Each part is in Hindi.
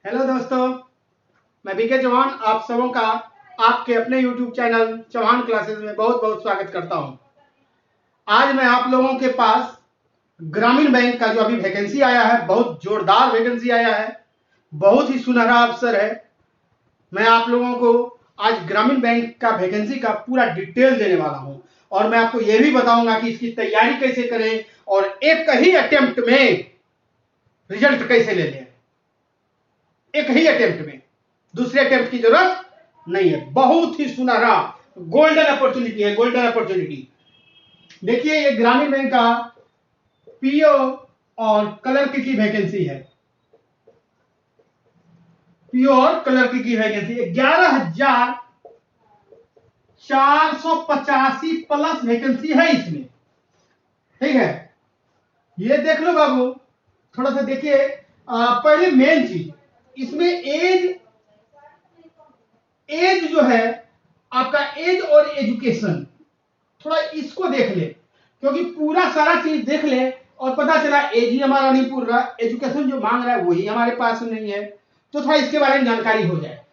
हेलो दोस्तों, मैं बीके चौहान आप सबों का आपके अपने YouTube चैनल चौहान क्लासेस में बहुत बहुत स्वागत करता हूं। आज मैं आप लोगों के पास ग्रामीण बैंक का जो अभी वैकेंसी आया है, बहुत जोरदार वैकेंसी आया है, बहुत ही सुनहरा अवसर है। मैं आप लोगों को आज ग्रामीण बैंक का वैकेंसी का पूरा डिटेल देने वाला हूं और मैं आपको यह भी बताऊंगा कि इसकी तैयारी कैसे करें और एक ही अटेम्प्ट में रिजल्ट कैसे ले लें। एक ही अटेम्प्ट में, दूसरे अटेम्प्ट की जरूरत नहीं है। बहुत ही सुनहरा गोल्डन अपॉर्चुनिटी है, गोल्डन अपॉर्चुनिटी। देखिए, ये ग्रामीण बैंक का पीओ और क्लर्क की वैकेंसी है। पीओ और क्लर्क की वैकेंसी 11,485 प्लस वैकेंसी है इसमें। ठीक है, ये देख लो बाबू, थोड़ा सा देखिए। पहले मेन चीज इसमें एज जो है आपका, एज और एजुकेशन, थोड़ा इसको देख ले, क्योंकि पूरा सारा चीज देख ले और पता चला एज ही हमारा नहीं पूर रहा, एजुकेशन जो मांग रहा है वही हमारे पास नहीं है, तो थोड़ा इसके बारे में जानकारी हो जाए।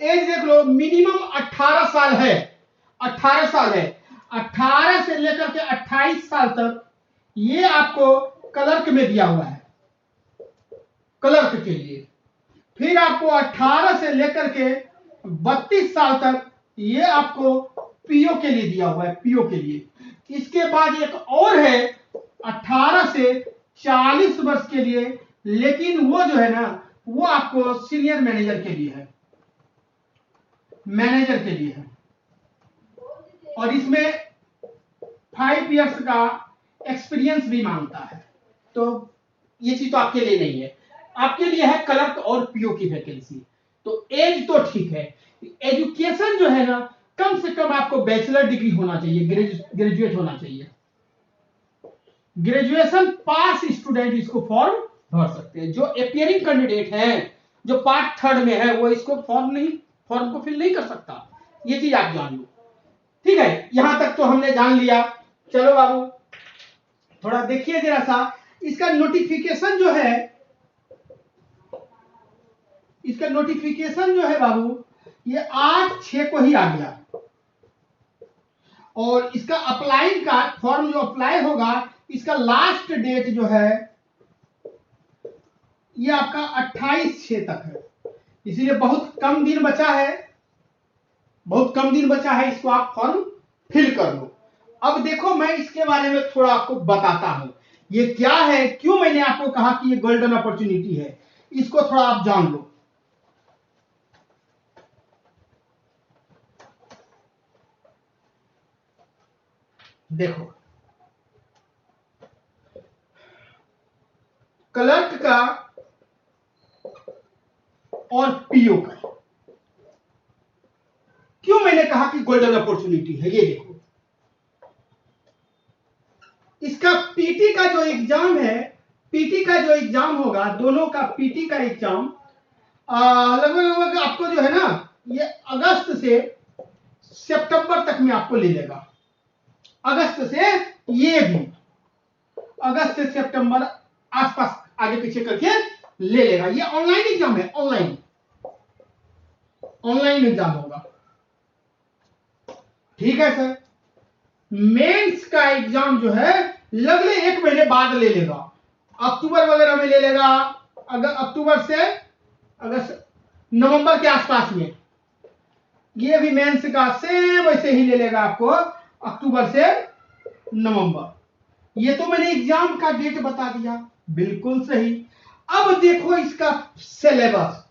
एज देख लो, मिनिमम 18 साल है। 18 साल है, 18 से लेकर के 28 साल तक ये आपको क्लर्क में दिया हुआ है, क्लर्क के लिए। फिर आपको 18 से लेकर के 32 साल तक ये आपको पीओ के लिए दिया हुआ है, पीओ के लिए। इसके बाद एक और है 18 से 40 वर्ष के लिए, लेकिन वो जो है ना, वो आपको सीनियर मैनेजर के लिए है, मैनेजर के लिए है। और इसमें 5 इयर्स का एक्सपीरियंस भी मांगता है, तो ये चीज तो आपके लिए नहीं है। आपके लिए है क्लर्क और पीओ की वैकेंसी। तो एज तो ठीक है, एजुकेशन जो है ना, कम से कम आपको बैचलर डिग्री होना चाहिए, ग्रेजुएट होना चाहिए। ग्रेजुएशन पास स्टूडेंट इसको फॉर्म भर सकते हैं। जो अपियरिंग कैंडिडेट हैं, जो पार्ट 3 में है, वो इसको फॉर्म को फिल नहीं कर सकता। ये चीज आप जान लो। ठीक है, यहां तक तो हमने जान लिया। चलो बाबू, थोड़ा देखिए जरा सा इसका नोटिफिकेशन जो है, इसका नोटिफिकेशन जो है बाबू, ये 8/6 को ही आ गया। और इसका अप्लाई का फॉर्म जो अप्लाई होगा, इसका लास्ट डेट जो है ये आपका 28/6 तक है। इसीलिए बहुत कम दिन बचा है, बहुत कम दिन बचा है। इसको आप फॉर्म फिल कर लो। अब देखो, मैं इसके बारे में थोड़ा आपको बताता हूं, ये क्या है, क्यों मैंने आपको कहा कि ये गोल्डन अपॉर्चुनिटी है, इसको थोड़ा आप जान लो। देखो, क्लर्क का और पीओ का क्यों मैंने कहा कि गोल्डन अपॉर्चुनिटी है, ये देखो। इसका पीटी का जो एग्जाम है, पीटी का जो एग्जाम होगा, दोनों का पीटी का एग्जाम लगभग आपको जो है ना, ये अगस्त से सितंबर तक में आपको ले लेगा। अगस्त से, ये भी अगस्त से सितंबर आसपास आगे पीछे करके ले लेगा। ये ऑनलाइन एग्जाम है, ऑनलाइन एग्जाम होगा। ठीक है सर। मेंस का एग्जाम जो है लगभग 1 महीने बाद ले लेगा, अक्टूबर वगैरह में ले लेगा। अगर अक्टूबर से अगस्त, नवंबर के आसपास में। ये भी मेंस का सेम वैसे ही ले लेगा आपको, अक्टूबर से नवंबर। ये तो मैंने एग्जाम का डेट बता दिया, बिल्कुल सही। अब देखो इसका सिलेबस।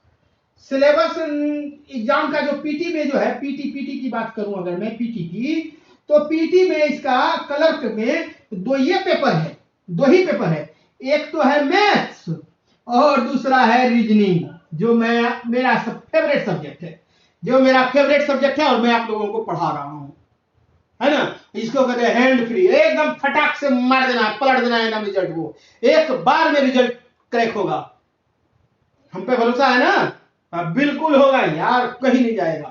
सिलेबस एग्जाम का जो पीटी में जो है, पीटी की बात करूं अगर मैं पीटी की, तो पीटी में इसका क्लर्क में 2 ही पेपर है। एक तो है मैथ्स और दूसरा है रीजनिंग, जो मेरा फेवरेट सब्जेक्ट है, और मैं आप लोगों को पढ़ा रहा हूं, है ना। इसको कहते हैं हैंड फ्री, एकदम फटाक से मार देना, पलट देना एकदम रिजल्ट, वो एक बार में रिजल्ट क्रैक होगा। हम पे भरोसा है ना? बिल्कुल होगा यार, कहीं नहीं जाएगा।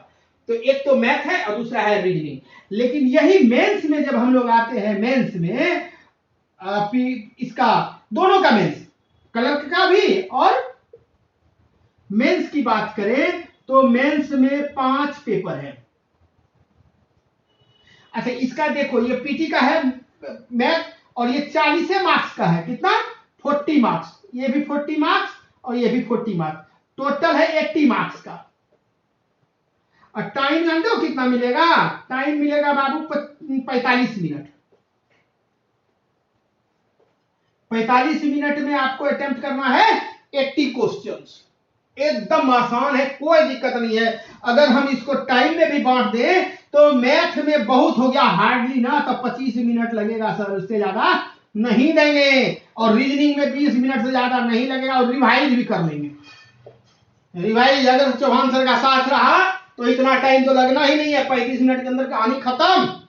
तो एक तो मैथ है और दूसरा है रीजनिंग। लेकिन यही मेंस में जब हम लोग आते हैं, मेंस में इसका दोनों का मेंस, क्लर्क का भी और मेंस की बात करें तो मेंस में 5 पेपर है। अच्छा इसका देखो, ये पीटी का है मैथ, और ये 40 मार्क्स का है। कितना? 40 मार्क्स। ये भी 40 मार्क्स और ये भी 40 मार्क्स, टोटल है 80 मार्क्स का। और टाइम जानते हो कितना मिलेगा? टाइम मिलेगा बाबू 45 मिनट। 45 मिनट में आपको अटेम्प्ट करना है 80 क्वेश्चंस। एकदम आसान है, कोई दिक्कत नहीं है। अगर हम इसको टाइम में भी बांट दें तो मैथ में बहुत हो गया, हार्डली ना तो 25 मिनट लगेगा सर, उससे ज्यादा नहीं देंगे। और रीजनिंग में 20 मिनट से ज्यादा नहीं लगेगा, और रिवाइज भी कर लेंगे। रिवाइज अगर चौहान सर का साथ रहा तो इतना टाइम तो लगना ही नहीं है, 35 मिनट के अंदर कहानी खत्म।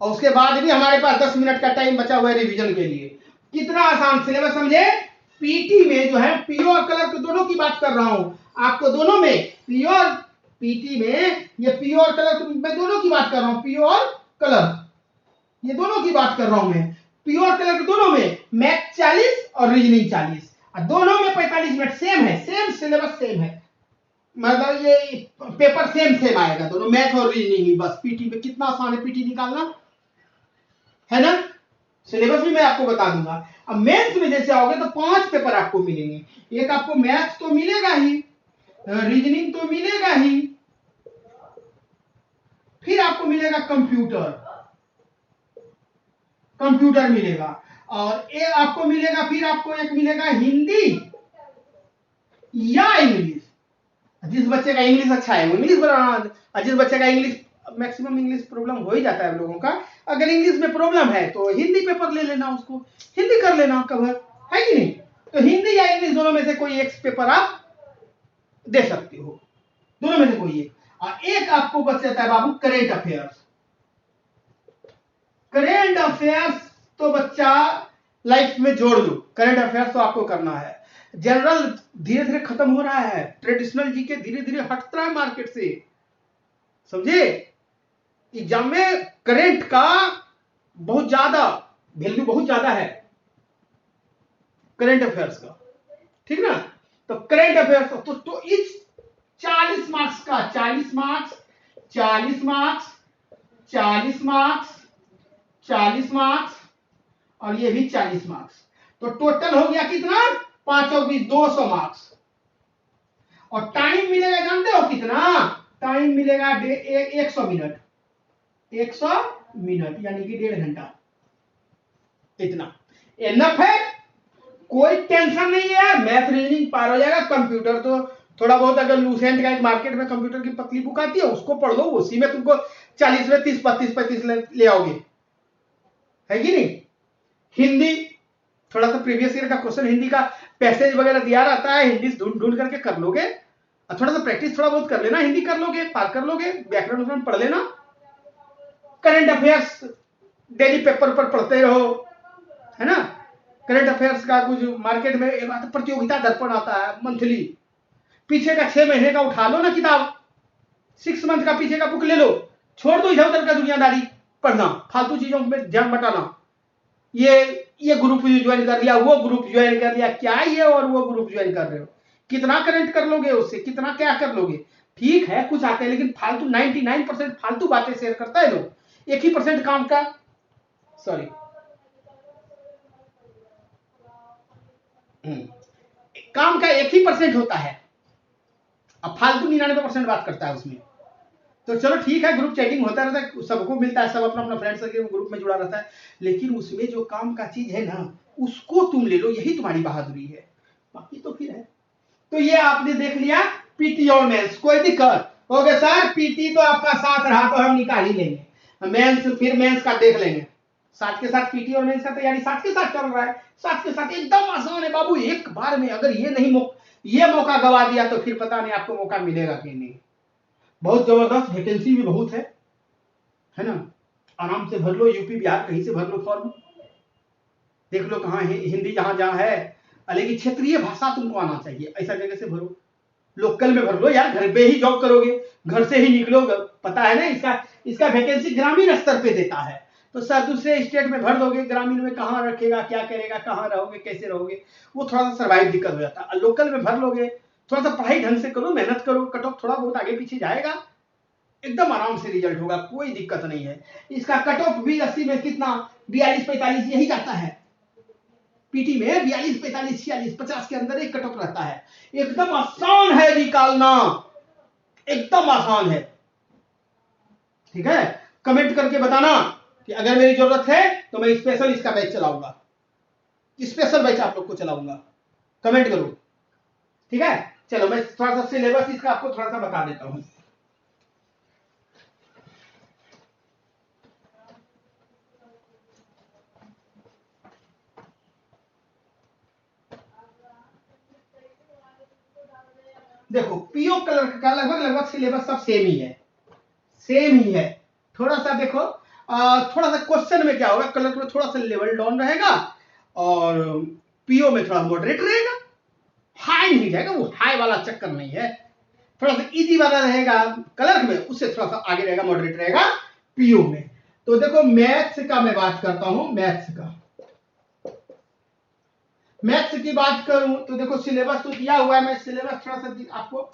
और उसके बाद भी हमारे पास 10 मिनट का टाइम बचा हुआ है रिवीजन के लिए। कितना आसान सिलेबस समझे। पीटी में जो है पीओ और कलर, तो दोनों की बात कर रहा हूं आपको, दोनों में पीओ और पीटी में, ये पीओ और कलर मैं दोनों की बात कर रहा हूं, पीओ और कलर ये दोनों की बात कर रहा हूं मैं। पीओ और कलर दोनों में मैथ 40 और रीजनिंग 40, दोनों में 45 मिनट। सेम है, सेम सिलेबस सेम है, मतलब ये पेपर सेम आएगा दोनों, मैथ और रीजनिंग ही। बस पीटी में कितना आसान है पीटी निकालना, है ना। सिलेबस भी मैं आपको बता दूंगा। अब मेंस में जैसे आओगे तो 5 पेपर आपको मिलेंगे। एक आपको मैथ्स तो मिलेगा ही, रीजनिंग तो मिलेगा ही, फिर आपको मिलेगा कंप्यूटर मिलेगा, और एक आपको मिलेगा, फिर आपको एक मिलेगा हिंदी या इंग्लिश। जिस बच्चे का इंग्लिश अच्छा है वो इंग्लिश बनाना, जिस बच्चे का इंग्लिश, मैक्सिमम इंग्लिश प्रॉब्लम हो ही जाता है लोगों का। अगर इंग्लिश में प्रॉब्लम है तो हिंदी पेपर ले लेना, उसको हिंदी कर लेना कवर, है कि नहीं। तो हिंदी या इंग्लिश दोनों में से कोई एक पेपर आप दे सकते हो, दोनों में से कोई एक। और एक आपको बच जाता है बाबू करेंट अफेयर्स। करेंट अफेयर्स तो बच्चा लाइफ में जोड़ लो, करेंट अफेयर्स तो आपको करना है। जनरल धीरे धीरे खत्म हो रहा है, ट्रेडिशनल जीके धीरे धीरे हटता है मार्केट से, समझे। एग्जाम में करेंट का बहुत ज्यादा वैल्यू, बहुत ज्यादा है करेंट अफेयर्स का, ठीक ना। तो करेंट अफेयर्स तो इस 40 मार्क्स का, 40 मार्क्स, 40 मार्क्स, 40 मार्क्स, 40 मार्क्स, और ये भी 40 मार्क्स, तो टोटल हो गया कितना? 5 और 20, 200 मार्क्स। और टाइम मिलेगा जानते हो कितना? टाइम मिलेगा 100 मिनट, 100 मिनट यानी कि 1.5 घंटा। इतना एनफ है, कोई टेंशन नहीं है यार। मैथ रीजनिंग पार हो जाएगा। कंप्यूटर तो थोड़ा बहुत, अगर लूसेंट का एक मार्केट में कंप्यूटर की पतली बुक आती है उसको पढ़ लो, उसी में तुमको 40 में 30, 32, 35 ले आओगे, है कि नहीं। हिंदी थोड़ा सा प्रीवियस ईयर का क्वेश्चन हिंदी का पैसेज वगैरह दिया रहता है, हिंदी ढूंढ ढूंढ करके कर लोगे, थोड़ा सा प्रैक्टिस थोड़ा बहुत कर लेना, हिंदी कर लोगे, पार कर लोगे, व्याकरण पढ़ लेना। करंट अफेयर्स डेली पेपर पर पढ़ते रहो, है ना। करंट अफेयर्स का कुछ मार्केट में प्रतियोगिता दर्पण आता है मंथली, पीछे का 6 महीने का उठा लो ना किताब, 6 मंथ का पीछे का बुक ले लो, छोड़ दो इधर उधर का दुनियादारी पढ़ना, फालतू चीजों में ध्यान बटाना। ये ग्रुप ज्वाइन कर लिया, वो ग्रुप ज्वाइन कर लिया, क्या ये और वो ग्रुप ज्वाइन कर रहे हो, कितना करंट कर लोगे उससे, कितना क्या कर लोगे। ठीक है कुछ आते हैं, लेकिन फालतू 99% फालतू बातें शेयर करता है लोग, 1% काम का, सॉरी काम का 1% होता है, अब फालतू 99% बात करता है उसमें। तो चलो ठीक है, ग्रुप चैटिंग होता रहता है, सबको मिलता है, सब अपना अपना फ्रेंड सर्कल ग्रुप में जुड़ा रहता है, लेकिन उसमें जो काम का चीज है ना उसको तुम ले लो, यही तुम्हारी बहादुरी है, बाकी तो फिर है। तो ये आपने देख लिया पीटी और मेंस, कोई दिक्कत हो गया सर। पीटी तो आपका साथ रहा तो हम निकाल ही लेंगे, मेंस फिर मेंस का देख लेंगे, साथ के साथ पीटी और मेंस का तैयारी साथ के साथ चल रहा है, साथ के साथ एकदम आसान है बाबू। एक बार में अगर ये मौका गवा दिया तो फिर पता नहीं आपको मौका मिलेगा कि नहीं। बहुत जबरदस्त वैकेंसी भी बहुत है ना। आराम से भर लो, यूपी बिहार कहीं से भर लो फॉर्म, देख लो कहाँ है, हिंदी जहां जहां है, लेकिन क्षेत्रीय भाषा तुमको आना चाहिए, ऐसा जगह से भरो, लोकल में भर लो यार, घर पे ही जॉब करोगे, घर से ही निकलोगे, पता है ना इसका वैकेंसी ग्रामीण स्तर पे देता है, तो सर दूसरे स्टेट में भर दोगे, ग्रामीण में कहाँ रखेगा, क्या करेगा, कहाँ रहोगे, कैसे रहोगे, वो थोड़ा सा सर्वाइव दिक्कत हो जाता है। लोकल में भर लोगे थोड़ा सा पढ़ाई ढंग से करो, मेहनत करो, कट ऑफ थोड़ा बहुत आगे पीछे जाएगा, एकदम आराम से रिजल्ट होगा, कोई दिक्कत नहीं है। इसका कट ऑफ भी 80 में कितना 42-45 यही जाता है। पीटी में 42-45-46 50 के अंदर एक कट ऑफ रहता है। एकदम आसान है निकालना, एकदम आसान है। ठीक है, कमेंट करके बताना कि अगर मेरी जरूरत है तो मैं स्पेशल इसका बैच चलाऊंगा, स्पेशल बैच आप लोग को चलाऊंगा, कमेंट करो। ठीक है, चलो मैं थोड़ा सा सिलेबस इसका आपको थोड़ा सा बता देता हूं। देखो पीओ कलर का लगभग सिलेबस सब सेम ही है, सेम ही है। थोड़ा सा देखो थोड़ा सा क्वेश्चन में क्या होगा, कलर में थोड़ा सा लेवल डाउन रहेगा और पीओ में थोड़ा मॉडरेट रहेगा, हाई नहीं जाएगा, वो हाई वाला चक्कर नहीं है। थोड़ा सा इजी वाला रहेगा कलर में, उससे थोड़ा सा आगे रहेगा, मॉडरेट रहेगा पीओ में। तो देखो मैथ्स का मैं बात करता हूं, मैथ्स की बात करूं तो देखो सिलेबस तो दिया हुआ है, मैं सिलेबस थोड़ा सा आपको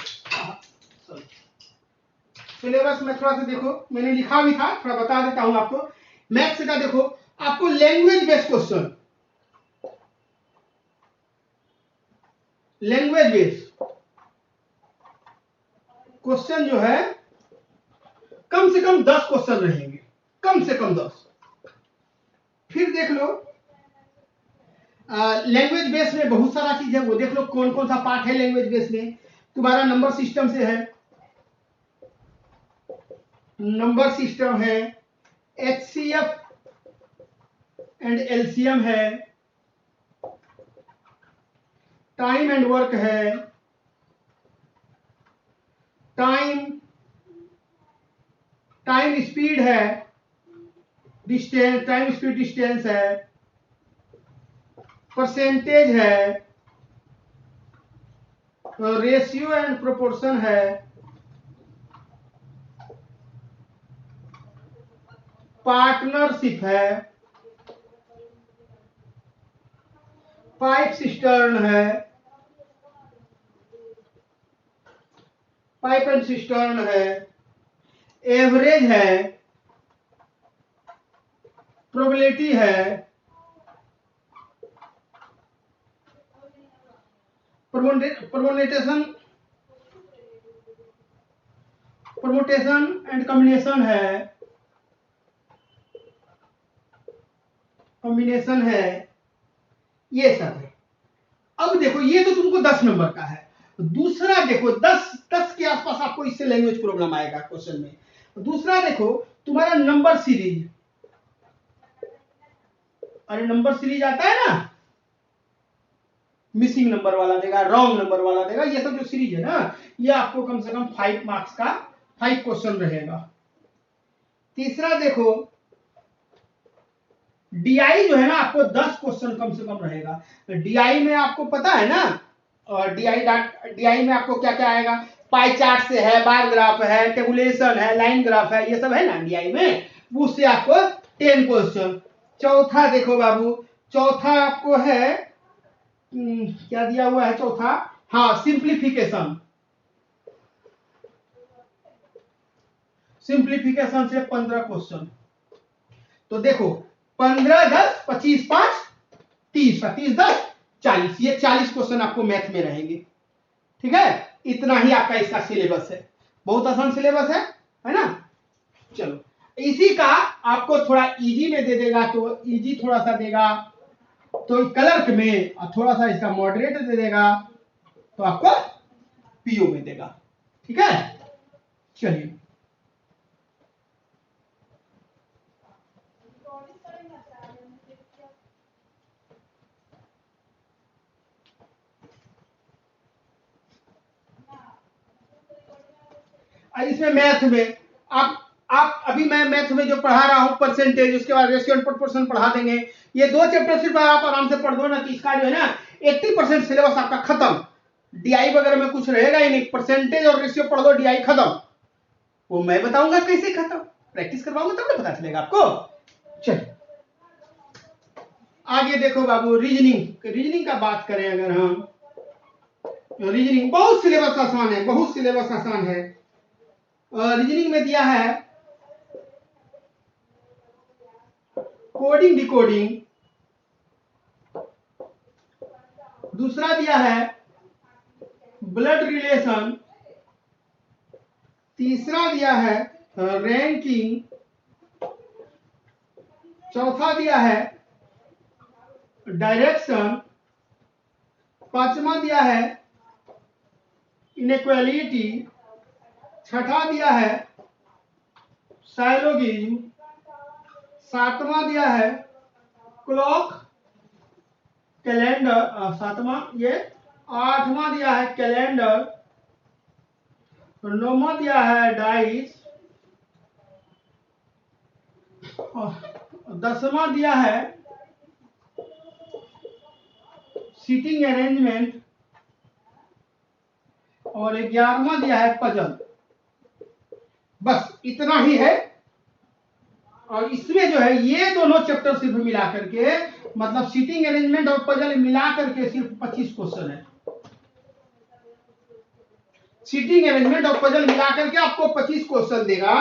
सिलेबस में थोड़ा सा देखो मैंने लिखा भी था, थोड़ा बता देता हूं आपको। मैथ्स का देखो आपको language based question, language based question जो है कम से कम 10 क्वेश्चन रहेंगे, कम से कम 10। फिर देख लो लैंग्वेज बेस में बहुत सारा चीज है, वो देख लो कौन कौन सा पार्ट है लैंग्वेज बेस में। तुम्हारा नंबर सिस्टम से है, नंबर सिस्टम है, एचसीएफ एंड एलसीएम है, टाइम एंड वर्क है, टाइम स्पीड है, डिस्टेंस, टाइम स्पीड डिस्टेंस है, परसेंटेज है, रेशियो एंड प्रोपोर्शन है, पार्टनरशिप है, पाइप सिस्टर्न है, पाइप एंड सिस्टर्न है, एवरेज है, प्रोबेबिलिटी है, परमुटेशन एंड कॉम्बिनेशन है, ये सब है। अब देखो ये तो तुमको 10 नंबर का है। दूसरा देखो 10 के आसपास आपको इससे लैंग्वेज प्रॉब्लम आएगा क्वेश्चन में। दूसरा देखो तुम्हारा नंबर सीरीज, अरे नंबर सीरीज आता है ना, मिसिंग नंबर वाला देगा, रॉन्ग नंबर वाला देगा, ये सब जो सीरीज है ना, ये आपको कम से कम 5 मार्क्स का 5 क्वेश्चन रहेगा। तीसरा देखो डीआई जो है ना, आपको 10 क्वेश्चन कम से कम रहेगा। डीआई में आपको पता है ना, और डीआई में आपको क्या क्या आएगा, पाई चार्ट से है, बार ग्राफ है, टेबुलेशन है, लाइन ग्राफ है, ये सब है ना डीआई में, उससे आपको 10 क्वेश्चन। चौथा देखो बाबू, चौथा आपको है क्या दिया हुआ है चौथा, हाँ सिंप्लीफिकेशन से 15 क्वेश्चन। तो देखो 15 10 25 5 30 30 10 40, ये 40 क्वेश्चन आपको मैथ में रहेंगे। ठीक है, इतना ही आपका इसका सिलेबस है, बहुत आसान सिलेबस है ना। चलो इसी का आपको थोड़ा इजी में दे देगा, तो इजी थोड़ा सा देगा तो क्लर्क में, और थोड़ा सा इसका मॉडरेट दे देगा तो आपको पीओ में देगा। ठीक है, चलिए इसमें मैथ में आप अभी मैं मैथ में जो पढ़ा रहा हूं परसेंटेज, उसके बाद रेशियो एंड प्रोपोर्शन पढ़ा देंगे। ये 2 चैप्टर सिर्फ आप आराम से पढ़ दो ना, तो इसका जो है ना 80% सिलेबस आपका खत्म। डीआई वगैरह में कुछ रहेगा ही नहीं, परसेंटेज और रेशियो पढ़ दो, डीआई खत्म। वो मैं बताऊंगा कैसे खत्म, प्रैक्टिस करवाऊंगा तब ना पता चलेगा आपको। चलिए आगे देखो बाबू, रीजनिंग का बात करें अगर हम, रीजनिंग बहुत सिलेबस आसान है, बहुत सिलेबस आसान है। रीजनिंग में दिया है कोडिंग डिकोडिंग, दूसरा दिया है ब्लड रिलेशन, तीसरा दिया है रैंकिंग, चौथा दिया है डायरेक्शन, पांचवा दिया है इनइक्वालिटी, छठा दिया है साइलोगिज्म, सातवां दिया है क्लॉक कैलेंडर, सातवां ये, आठवां दिया है कैलेंडर, नौवां दिया है डाइस, 10वां दिया है सीटिंग अरेंजमेंट, और 11वां दिया है पजल। बस इतना ही है। और इसमें जो है ये दोनों चैप्टर सिर्फ मिला करके, मतलब सीटिंग अरेंजमेंट और पजल मिला करके सिर्फ 25 क्वेश्चन है। सीटिंग अरेंजमेंट और पजल मिला करके आपको 25 क्वेश्चन देगा,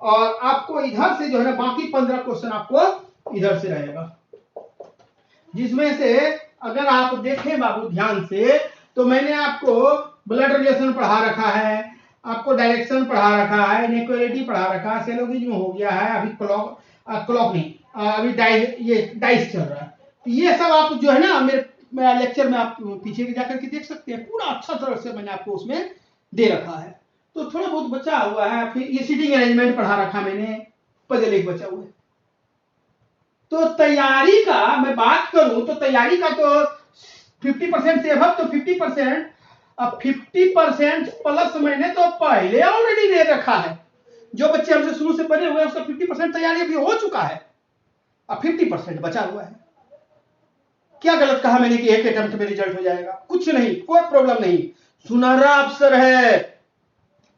और आपको इधर से जो है ना बाकी 15 क्वेश्चन आपको इधर से रहेगा, जिसमें से अगर आप देखें बाबू ध्यान से, तो मैंने आपको ब्लड रिलेशन पढ़ा रखा है, आपको डायरेक्शन पढ़ा रखा है, इनइक्वालिटी पढ़ा रखा है, सेलोगिज्म हो गया है, अभी क्लॉक नहीं, अभी डाइस चल रहा है। तो ये सब आप जो है ना मेरे लेक्चर में आप पीछे जाकर के देख सकते हैं, पूरा अच्छा तरह से मैंने आपको उसमें दे रखा है। तो थोड़ा बहुत बचा हुआ है, फिर ये सीटिंग अरेंजमेंट पढ़ा रखा मैंने, पजल एक बचा हुआ है। तो तैयारी का मैं बात करूं तो तैयारी का तो 50% से अब तो 50%, अब 50% प्लस मैंने तो पहले ऑलरेडी दे रखा है। जो बच्चे हमसे शुरू से बने हुए हैं उसका 50% तैयारी अभी हो चुका है, अब 50% बचा हुआ है। क्या गलत कहा मैंने कि एक अटेम्प्ट में रिजल्ट हो जाएगा? कुछ नहीं, कोई प्रॉब्लम नहीं। सुनहरा अवसर है,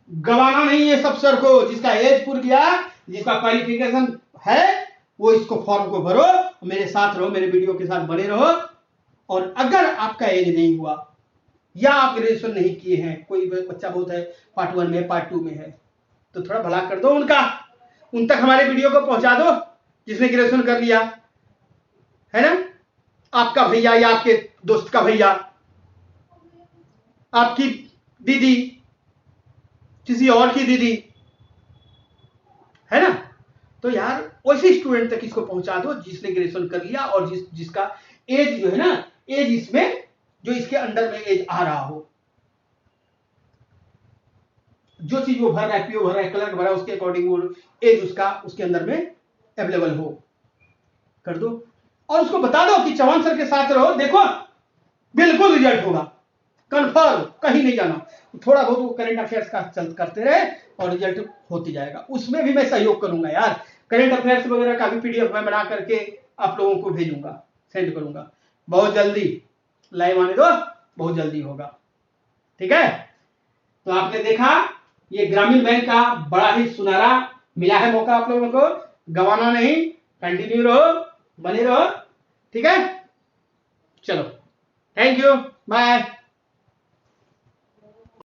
गवाना नहीं है इस अवसर को। जिसका एज पूर गया, जिसका क्वालिफिकेशन है, वो इसको फॉर्म को भरो, मेरे साथ रहो, मेरे वीडियो के साथ बने रहो। और अगर आपका एज नहीं हुआ या आप ग्रेजुएशन नहीं किए हैं, कोई बच्चा बहुत है पार्ट 1 में पार्ट 2 में है, तो थोड़ा भला कर दो उनका, उन तक हमारे वीडियो को पहुंचा दो, जिसने ग्रेजुएशन कर लिया है ना, आपका भैया या आपके दोस्त का भैया, आपकी दीदी, किसी और की दीदी, है ना। तो यार वैसे स्टूडेंट तक इसको पहुंचा दो जिसने ग्रेजुएशन कर लिया और जिसका एज जो है ना, एज इसमें जो इसके अंडर में एज आ रहा हो, जो चीज वो भर रहा है, पीओ भर रहा है, क्लर्क भर रहा है, उसके अकॉर्डिंग वो एज उसका उसके अंदर में अवेलेबल हो, कर दो। और उसको बता दो कि चौहान सर के साथ रहो, देखो बिल्कुल रिजल्ट होगा, कंफर्म, कहीं नहीं जाना। थोड़ा बहुत वो करंट अफेयर्स का करते रहे और रिजल्ट होते जाएगा। उसमें भी मैं सहयोग करूंगा यार, करंट अफेयर्स वगैरह का भी पीडीएफ मैं बना करके आप लोगों को भेजूंगा, सेंड करूंगा बहुत जल्दी। लाइव आने दो, बहुत जल्दी होगा, ठीक है। तो आपने देखा ये ग्रामीण बैंक का बड़ा ही सुनहरा मिला है मौका आप लोगों को, गंवाना नहीं, कंटिन्यू रहो, बने रहो, ठीक है। चलो, थैंक यू, बाय।